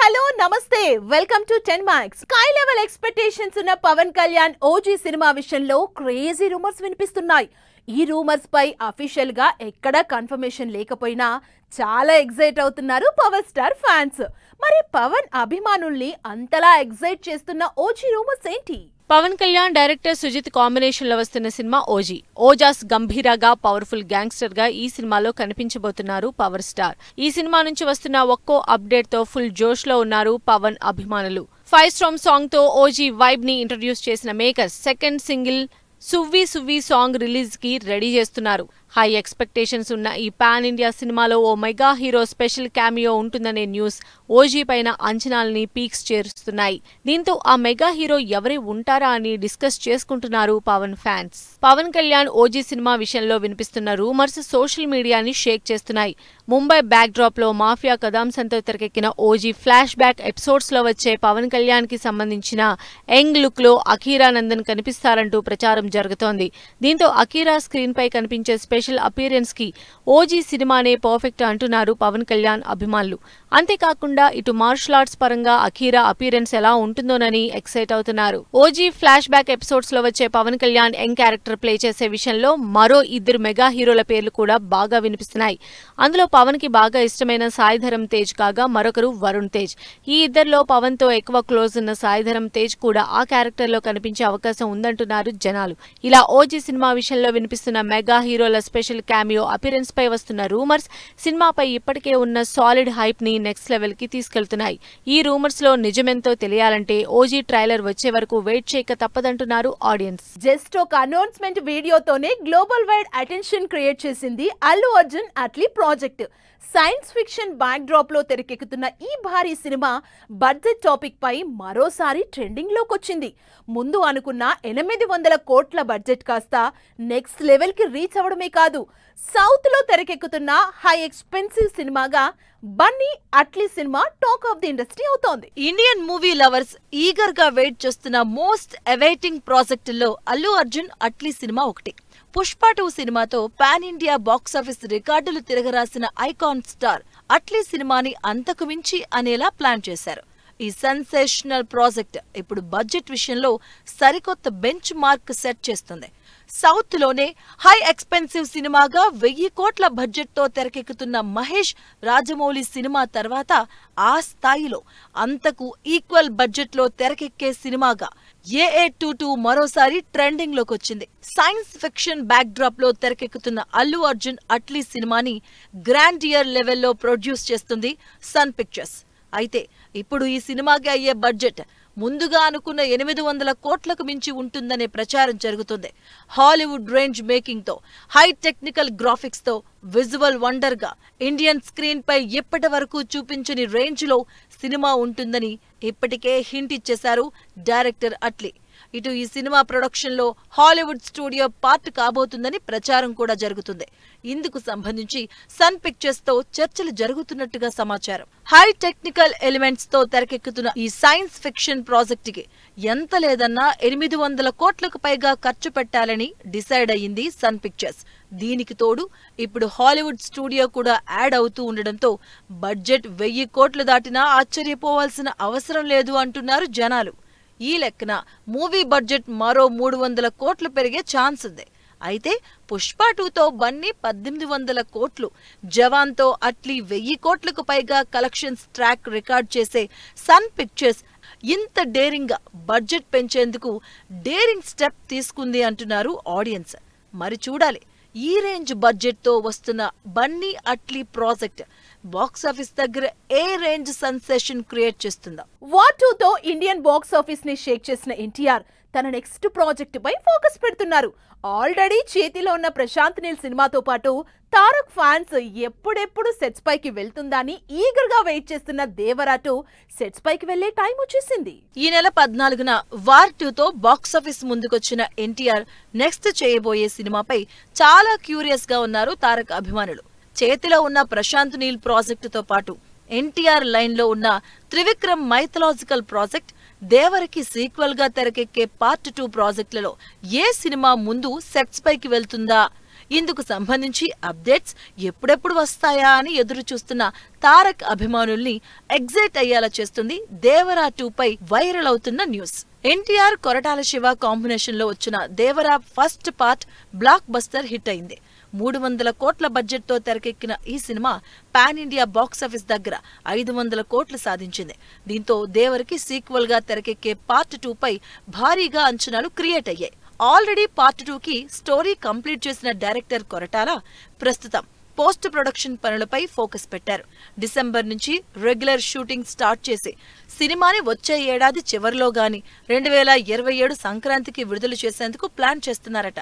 Hello నమస్తే welcome to 10 marks. Sky level expectations ఉన్న Pawan Kalyan OG cinema విషయంలో క్రేజీ రూమర్స్ వినిపిస్తున్నాయి. ఈ రూమర్స్ పై అఫీషియల్ గా ఎక్కడా కన్ఫర్మేషన్ లేకపోయినా చాలా ఎక్సైట్ అవుతున్నారు పవర్ స్టార్ ఫ్యాన్స్. మరి పవన్ అభిమానుల్ని అంతలా ఎక్సైట్ చేస్తున్న ఓజీ రూమర్స్ ఏంటి? పవన్ కళ్యాణ్ డైరెక్టర్ సుజిత్ కాంబినేషన్ లో వస్తున్న సినిమా ఓజీ. ఓజాస్ గంభీరగా పవర్ఫుల్ గ్యాంగ్స్టర్ గా ఈ సినిమాలో కనిపించబోతున్నారు పవర్ స్టార్. ఈ సినిమా నుంచి వస్తున్న ఒక్కో అప్డేట్ తో ఫుల్ జోష్ లో ఉన్నారు పవన్ అభిమానులు. 5 Storm సాంగ్ తో ఓజీ వైబ్ ని ఇంట్రడ్యూస్ చేసిన makers second single Suvvi Suvvi song release కి రెడీ చేస్తున్నారు. హై ఎక్స్పెక్టేషన్స్ ఉన్న ఈ పాన్ ఇండియా సినిమాలో ఓ మెగా హీరో స్పెషల్ క్యామియో ఉంటుందనే న్యూస్ ఓజీ పైన అంచనాల్ని పీక్స్ చేరుస్తున్నాయి. దీంతో ఆ మెగా హీరో ఎవరే ఉంటారా అని డిస్కస్ చేసుకుంటున్నారు Pawan fans. Pawan Kalyan OG cinema విషయంలో వినిపిస్తున్న రూమర్స్ సోషల్ మీడియాని షేక్ చేస్తున్నాయి. ముంబై బ్యాక్ డ్రాప్ లో మాఫియా కథాంశంతో తెరకెక్కిన ఓజీ ఫ్లాష్ బ్యాక్ ఎపిసోడ్స్ లో వచ్చే పవన్ కళ్యాణ్ కి సంబంధించిన యంగ్ లుక్ లో అఖీరా నందన్ కనిపిస్తారంటూ ప్రచారం జరుగుతోంది. దీంతో అఖీరా స్క్రీన్ పై కనిపించే స్పెషల్ అపీరెన్స్ కి ఓజీ సినిమానే పర్ఫెక్ట్ అంటున్నారు పవన్ కళ్యాణ్ అభిమానులు. అంతేకాకుండా ఇటు మార్షల్ ఆర్ట్స్ పరంగా అఖీరా అపీరెన్స్ ఎలా ఉంటుందోనని ఎక్సైట్ అవుతున్నారు. ఓజీ ఫ్లాష్ బ్యాక్ ఎపిసోడ్స్ లో వచ్చే Pawan Kalyan young character play చేసే విషయంలో మరో 2 మెగా హీరోల పేర్లు కూడా బాగా వినిపిస్తున్నాయి. అందులో పవన్ కి బాగా ఇష్టమైన సాయిధరమ్ తేజ్ కాగా మరొకరు వరుణ్ తేజ్. ఈ ఇద్దరిలో పవన్ తో ఎక్కువ క్లోజ్ ఉన్న సాయిధరమ్ తేజ్ కూడా ఆ క్యారెక్టర్ లో కనిపించే అవకాశం ఉందంటున్నారు జనాలు. ఇలా ఓజీ సినిమా విషయంలో వినిపిస్తున్న మెగా హీరోల స్పెషల్ క్యామియో అపిరెన్స్ పై వస్తున్న రూమర్స్ సినిమాపై ఇప్పటికే ఉన్న సాలిడ్ హైప్ ని నెక్స్ట్ లెవెల్ కి తీసుకెళ్తున్నాయి. ఈ రూమర్స్ లో నిజమెంతో తెలియాలంటే ఓజీ ట్రైలర్ వచ్చే వరకు వెయిట్ చేయక తప్పదంటున్నారు ఆడియన్స్. జస్ట్ ఒక అనౌన్స్మెంట్ వీడియోతోనే గ్లోబల్ వైడ్ అటెన్షన్ క్రియేట్ చేసింది Allu Arjun Atlee project. Science fiction backdrop లో తెరకెక్కుతున్న ఈ భారీ సినిమా బడ్జెట్ టాపిక్ పై మరోసారి ట్రెండింగ్ లోకి వచ్చింది. ముందు అనుకున్న 800 కోట్ల బడ్జెట్ కాస్త నెక్స్ట్ లెవెల్ కి రీచ్ అవడమే కాదు, సౌత్ లో తెరకెక్కుతున్న హై ఎక్స్పెన్సివ్ సినిమాగా బన్నీ అట్లీ సినిమా టాక్ ఆఫ్ ది ఇండస్ట్రీ అవుతోంది. ఇండియన్ మూవీ లవర్స్ ఈగర్ గా వెయిట్ చేస్తున్న మోస్ట్ అవైటింగ్ ప్రాజెక్టుల్లో అల్లు అర్జున్ అట్లీ సినిమా ఒకటి. పుష్ప 2 సినిమాతో పాన్ ఇండియా బాక్సాఫీస్ రికార్డులు తిరగరాసిన ఐకాన్ స్టార్ అట్లీ సినిమాని అంతకు మించి అనేలా ప్లాన్ చేశారు. ఈ సెన్సేషనల్ ప్రాజెక్ట్ ఇప్పుడు బడ్జెట్ విషయంలో సరికొత్త బెంచ్ మార్క్ సెట్ చేస్తుంది. సౌత్ లోనే హై ఎక్స్పెన్సివ్ సినిమాగా 1000 కోట్ల బడ్జెట్ తో తెరకెక్కుతున్న మహేష్ రాజమౌళి సినిమా తర్వాత ఆ స్థాయిలో అంతకు ఈక్వల్ బడ్జెట్ లో తెరకెక్కే సినిమాగా AA22 మరోసారి ట్రెండింగ్ లోకి వచ్చింది. సైన్స్ ఫిక్షన్ బ్యాక్ డ్రాప్ లో తెరకెక్కుతున్న అల్లు అర్జున్ అట్లీ సినిమాని గ్రాండియర్ లెవెల్లో ప్రొడ్యూస్ చేస్తుంది సన్ పిక్చర్స్. అయితే ఇప్పుడు ఈ సినిమాకి అయ్యే బడ్జెట్ ముందుగా అనుకున్న 800 కోట్లకు మించి ఉంటుందనే ప్రచారం జరుగుతుంది. హాలీవుడ్ రేంజ్ మేకింగ్ తో హై టెక్నికల్ గ్రాఫిక్స్ తో విజువల్ వండర్ గా ఇండియన్ స్క్రీన్ పై ఇప్పటి వరకు చూపించని రేంజ్ లో సినిమా ఉంటుందని ఇప్పటికే హింట్ ఇచ్చేశారు డైరెక్టర్ అట్లీ. ఇటు ఈ సినిమా ప్రొడక్షన్ లో హాలీవుడ్ స్టూడియో పార్ట్ కాబోతుందని ప్రచారం కూడా జరుగుతుంది. ఇందుకు సంబంధించి సన్ పిక్చర్స్ తో చర్చలు జరుగుతున్నట్టుగా సమాచారం. హై టెక్నికల్ ఎలిమెంట్స్ తో తెరకెక్కుతున్న ఈ సైన్స్ ఫిక్షన్ ప్రాజెక్ట్ కి ఎంత లేదన్నా 800 కోట్లకు పైగా ఖర్చు పెట్టాలని డిసైడ్ అయ్యింది సన్ పిక్చర్స్. దీనికి తోడు ఇప్పుడు హాలీవుడ్ స్టూడియో కూడా యాడ్ అవుతూ ఉండడంతో బడ్జెట్ 1000 కోట్లు దాటినా ఆశ్చర్యపోవాల్సిన అవసరం లేదు అంటున్నారు జనాలు. ఈ లెక్కన మూవీ బడ్జెట్ మరో 300 కోట్లు పెరిగే ఛాన్స్ ఉంది. అయితే పుష్ప 2తో బన్నీ 1800 కోట్లు, జవాన్ తో అట్లీ 1000 కోట్లకు పైగా కలెక్షన్స్ ట్రాక్ రికార్డ్ చేసే సన్ పిక్చర్స్ ఇంత డేరింగ్ గా బడ్జెట్ పెంచేందుకు డేరింగ్ స్టెప్ తీసుకుంది అంటున్నారు ఆడియన్స్. మరి చూడాలి ఈ రేంజ్ బడ్జెట్ తో వస్తున్న బన్నీ అట్లీ ప్రాజెక్ట్ బాక్సాఫీస్ దగ్గర ఏ రేంజ్ సెన్సేషన్ క్రియేట్ చేస్తుందా. వార్ 2తో ఇండియన్ బాక్స్ ఆఫీస్ ని షేక్ చేసిన ఎన్టీఆర్ తన నెక్స్ట్ ప్రాజెక్ట్ పై ఫోకస్ పెడుతున్నారు. ఆల్రెడీ చేతిలో ఉన్న ప్రశాంత్ నీల్ సినిమాతో పాటు తారక్ ఫ్యాన్స్ ఎప్పుడెప్పుడు సెట్స్ పైకి వెళ్తుందని ఈగర్ గా వెయిట్ చేస్తున్న దేవరా 2 సెట్స్ పైకి వెళ్లే టైం వచ్చేసింది. ఈ నెల 14న వార్ 2తో బాక్సాఫీస్ ముందుకొచ్చిన ఎన్టీఆర్ నెక్స్ట్ చేయబోయే సినిమాపై చాలా క్యూరియస్ గా ఉన్నారు తారక్ అభిమానులు. చేతిలో ఉన్న ప్రశాంత్ నీల్ ప్రాజెక్టుతో పాటు ఎన్టీఆర్ లైన్ లో ఉన్న త్రివిక్రమ్ మైథలాజికల్ ప్రాజెక్ట్, దేవరకి సీక్వెల్ గా తెరకెక్కే పార్ట్ 2 ప్రాజెక్టులలో ఏ సినిమా ముందు సెట్స్ పైకి వెళ్తుందా, ఇందుకు సంబంధించి అప్డేట్స్ ఎప్పుడెప్పుడు వస్తాయా అని ఎదురు చూస్తున్న తారక్ అభిమానుల్ని ఎగ్జైట్ అయ్యేలా చేస్తుంది దేవరా 2పై వైరల్ అవుతున్న న్యూస్. ఎన్టీఆర్ కొరటాల శివ కాంబినేషన్ లో వచ్చిన Devara first part block buster hit అయింది. 300 కోట్ల బడ్జెట్ తో తెరకెక్కిన ఈ సినిమా పాన్ ఇండియా బాక్సాఫీస్ దగ్గర 500 కోట్లు సాధించింది. దీంతో దేవరికి సీక్వెల్ గా తెరకెక్కే పార్ట్ 2పై భారీగా అంచనాలు క్రియేట్ అయ్యాయి. ఆల్రెడీ పార్ట్ 2కి స్టోరీ కంప్లీట్ చేసిన డైరెక్టర్ కొరటాల ప్రస్తుతం పోస్ట్ ప్రొడక్షన్ పనులపై ఫోకస్ పెట్టారు. డిసెంబర్ నుంచి రెగ్యులర్ షూటింగ్ స్టార్ట్ చేసి సినిమాని వచ్చే ఏడాది చివరిలో గాని 2027 సంక్రాంతికి విడుదల చేసేందుకు ప్లాన్ చేస్తున్నారట.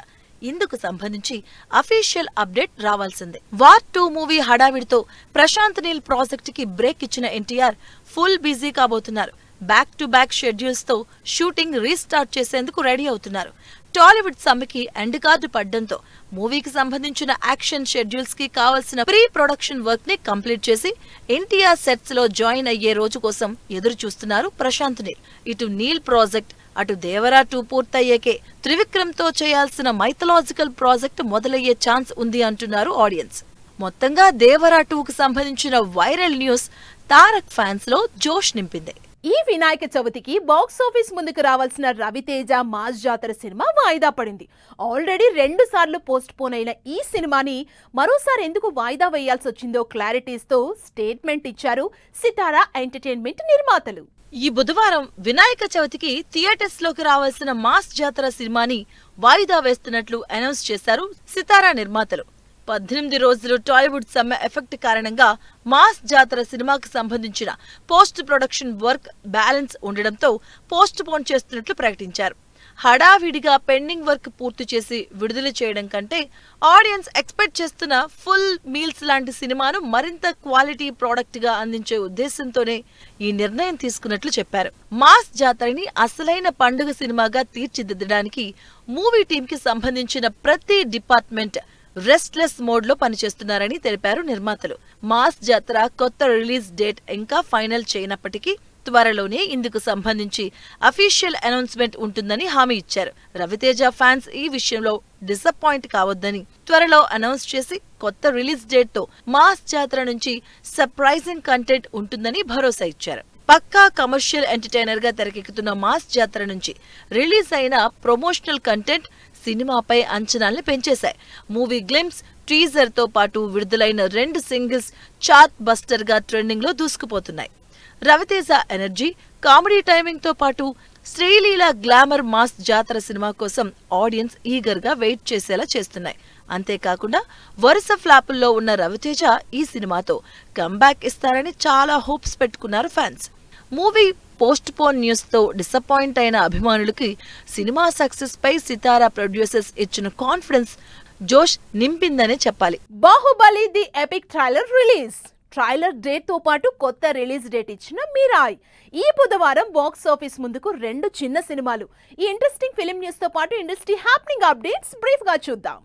ఇందుకు సంబంధించి అఫీషియల్ అప్డేట్ రావాల్సిందే. వార్ 2 మూవీ హడావిడితో ప్రశాంత్ నీల్ ప్రాజెక్ట్ కి బ్రేక్ ఇచ్చిన ఎన్టీఆర్ ఫుల్ బిజీ కాబోతున్నారు. బ్యాక్ టు బ్యాక్ షెడ్యూల్స్ తో షూటింగ్ రీస్టార్ట్ చేసేందుకు రెడీ అవుతున్నారు. టాలీవుడ్ సమ్మెకి ఎండ్ కార్డు పడ్డంతో మూవీకి సంబంధించిన యాక్షన్ షెడ్యూల్స్ కి కావాల్సిన ప్రీ ప్రొడక్షన్ వర్క్ ని కంప్లీట్ చేసి ఎన్టీఆర్ సెట్స్ లో జాయిన్ అయ్యే రోజు కోసం ఎదురు చూస్తున్నారు ప్రశాంత్ నీల్. ఇటు నీల్ ప్రాజెక్ట్ అటు దేవరా 2 పూర్తయ్యేకే త్రివిక్రమ్ తో చేయాల్సిన మైథలాజికల్ ప్రాజెక్ట్ మొదలయ్యే ఛాన్స్ ఉంది అంటున్నారు ఆడియన్స్. మొత్తంగా దేవరా 2కు సంబంధించిన వైరల్ న్యూస్ తారక్ ఫ్యాన్స్ లో జోష్ నింపింది. ఈ వినాయక చవితికి బాక్సాఫీస్ ముందుకు రావాల్సిన రవితేజ మాస్ జాతర సినిమా వాయిదా పడింది. ఆల్రెడీ 2 సార్లు పోస్ట్ పోన్ అయిన ఈ సినిమాని మరోసారి ఎందుకు వాయిదా వేయాల్సి వచ్చిందో క్లారిటీస్తో స్టేట్మెంట్ ఇచ్చారు సితారా ఎంటర్టైన్మెంట్ నిర్మాతలు. ఈ బుధవారం వినాయక చవితికి థియేటర్స్ లోకి రావాల్సిన మాస్ జాతర సినిమాని వాయిదా వేస్తున్నట్లు అనౌన్స్ చేశారు సితారా నిర్మాతలు. 18 రోజులు టాలీవుడ్ సమ్మె ఎఫెక్ట్ కారణంగా మాస్ జాతర సినిమాకు సంబంధించిన పోస్ట్ ప్రొడక్షన్ వర్క్ బ్యాలెన్స్ ఉండడంతో పోస్ట్ పోన్ చేస్తున్నట్లు ప్రకటించారు. హడావిడిగా పెండింగ్ వర్క్ పూర్తి చేసి విడుదల చేయడం కంటే ఆడియన్స్ ఎక్స్పెక్ట్ చేస్తున్న ఫుల్ మీల్స్ లాంటి సినిమాను మరింత క్వాలిటీ ప్రోడక్ట్ గా అందించే ఉద్దేశంతోనే ఈ నిర్ణయం తీసుకున్నట్లు చెప్పారు. మాస్ జాతరని అసలైన పండుగ సినిమాగా తీర్చిదిద్దడానికి మూవీ టీమ్ కి సంబంధించిన ప్రతి డిపార్ట్మెంట్ రెస్ట్లెస్ మోడ్ లో పనిచేస్తున్నారని తెలిపారు నిర్మాతలు. మాస్ జాతర కొత్త రిలీజ్ డేట్ ఇంకా ఫైనల్ చేయనప్పటికీ త్వరలోనే ఇందుకు సంబంధించి అఫీషియల్ అనౌన్స్మెంట్ ఉంటుందని హామీ ఇచ్చారు. రవితేజ ఫ్యాన్స్ ఈ విషయంలో డిసప్పాయింట్ కావద్దని త్వరలో అనౌన్స్ చేసి కొత్త రిలీజ్ డేట్ తో మాస్ జాతర నుంచి సర్ప్రైజింగ్ కంటెంట్ ఉంటుందని భరోసా ఇచ్చారు. పక్కా కమర్షియల్ ఎంటర్టైనర్ గా తెరకెక్కుతున్న మాస్ జాతర నుంచి రిలీజ్ అయిన ప్రమోషనల్ కంటెంట్ సినిమాపై అంచనాల్ని పెంచేశాయి. మూవీ గ్లింప్స్, టీజర్ తో పాటు విడుదలైన 2 సింగిల్స్ చార్ట్ బస్టర్ గా ట్రెండింగ్ లో దూసుకుపోతున్నాయి. రవితేజ ఎనర్జీ, కామెడీ టైమింగ్ తో పాటు శ్రీలీల గ్లామర్ మాస్ జాతర సినిమా కోసం ఆడియన్స్ ఈగర్ గా వెయిట్ చేసేలా చేస్తున్నాయి. అంతేకాకుండా వరుస ఫ్లాపుల్లో ఉన్న రవితేజ ఈ సినిమాతో కంబ్యాక్ ఇస్తారని చాలా హోప్స్ పెట్టుకున్నారు fans. Movie post phone news తో డిసప్పాయింట్ అయిన అభిమానులకి సినిమా సక్సెస్ పై సితారా ప్రొడ్యూసర్స్ ఇచ్చిన కాన్ఫిడెన్స్ జోష్ నింపిందనే చెప్పాలి. Baahubali the epic trailer release. Trailer date తో పాటు కొత్త రిలీజ్ డేట్ ఇచ్చిన మీరాయ్. ఈ బుధవారం బాక్స్ ఆఫీస్ ముందుకు 2 చిన్న సినిమాలు. ఈ ఇంట్రెస్టింగ్ ఫిలిం న్యూస్ తో పాటు ఇండస్ట్రీ హ్యాపెనింగ్ అప్డేట్స్ బ్రీఫ్ గా చూద్దాం.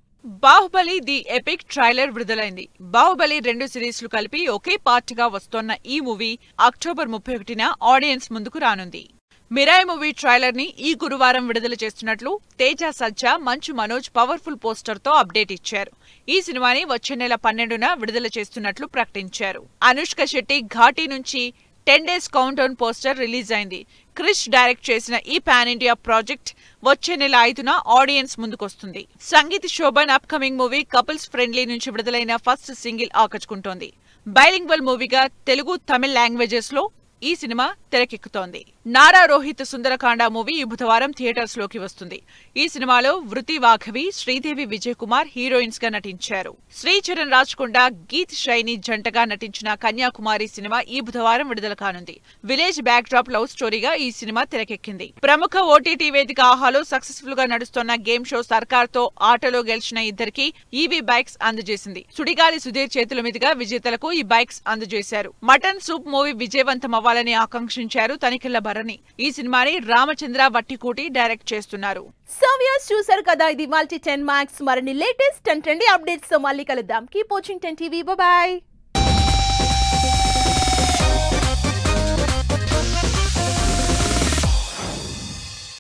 బాహుబలి ది ఎపిక్ ట్రైలర్ విడుదలైంది. బాహుబలి 2 సిరీస్లు కలిపి ఒకే పార్ట్ గా వస్తోన్న ఈ మూవీ అక్టోబర్ 31న ఆడియన్స్ ముందుకు రానుంది. మిరాయ్ మూవీ ట్రైలర్ ని ఈ గురువారం విడుదల చేస్తున్నట్లు తేజ సజ్జా, మంచు మనోజ్ పవర్ఫుల్ పోస్టర్ తో అప్డేట్ ఇచ్చారు. ఈ సినిమాని వచ్చే నెల 12న విడుదల చేస్తున్నట్లు ప్రకటించారు. అనుష్క శెట్టి ఘాటీ నుంచి 10 days count down poster release అయింది. క్రిష్ డైరెక్ట్ చేసిన ఈ పాన్ ఇండియా ప్రాజెక్ట్ వచ్చే నెల 5న ఆడియన్స్ ముందుకొస్తుంది. Sangeeth Shobhan upcoming movie couples friendly నుంచి విడుదలైన ఫస్ట్ సింగిల్ ఆకట్టుకుంటోంది. బైలింగ్వల్ మూవీగా తెలుగు, తమిళ్ లాంగ్వేజెస్ లో ఈ సినిమా తెరకెక్కుతోంది. నారా రోహిత్ సుందరకాండ మూవీ ఈ బుధవారం థియేటర్స్ లోకి వస్తుంది. ఈ సినిమాలో వృతి వాఘవి, శ్రీదేవి విజయ్ కుమార్ హీరోయిన్స్ గా నటించారు. శ్రీచరణ్ రాజ్కొండ, గీత్ షైని జంటగా నటించిన కన్యాకుమారి సినిమా ఈ బుధవారం విడుదల కానుంది. విలేజ్ బ్యాక్ డ్రాప్ లవ్ స్టోరీగా ఈ సినిమా తెరకెక్కింది. ప్రముఖ ఓటీటీ వేదిక ఆహాలో సక్సెస్ఫుల్ గా నడుస్తున్న గేమ్ షో సర్కార్ తో ఆటలో గెలిచిన ఇద్దరికి ఈవీ బైక్స్ అందజేసింది. సుడిగాలి సుధీర్ చేతుల మీదుగా విజేతలకు ఈ బైక్స్ అందజేశారు. మటన్ సూప్ మూవీ విజయవంతం అవ్వాలని ఆకాంక్షించారు తనిఖీల భరణి. ఈ సినిమాని రామచంద్ర వట్టికోటి డైరెక్ట్ చేస్తున్నారు. సో వ్యూయర్స్ చూసారు కదా, ఇది ఇవాల్టి 10 Max. మరిన్ని లేటెస్ట్ అండ్ ట్రెండీ అప్డేట్స్ తో మళ్ళీ కలుద్దాం. Keep watching 10 TV. బై.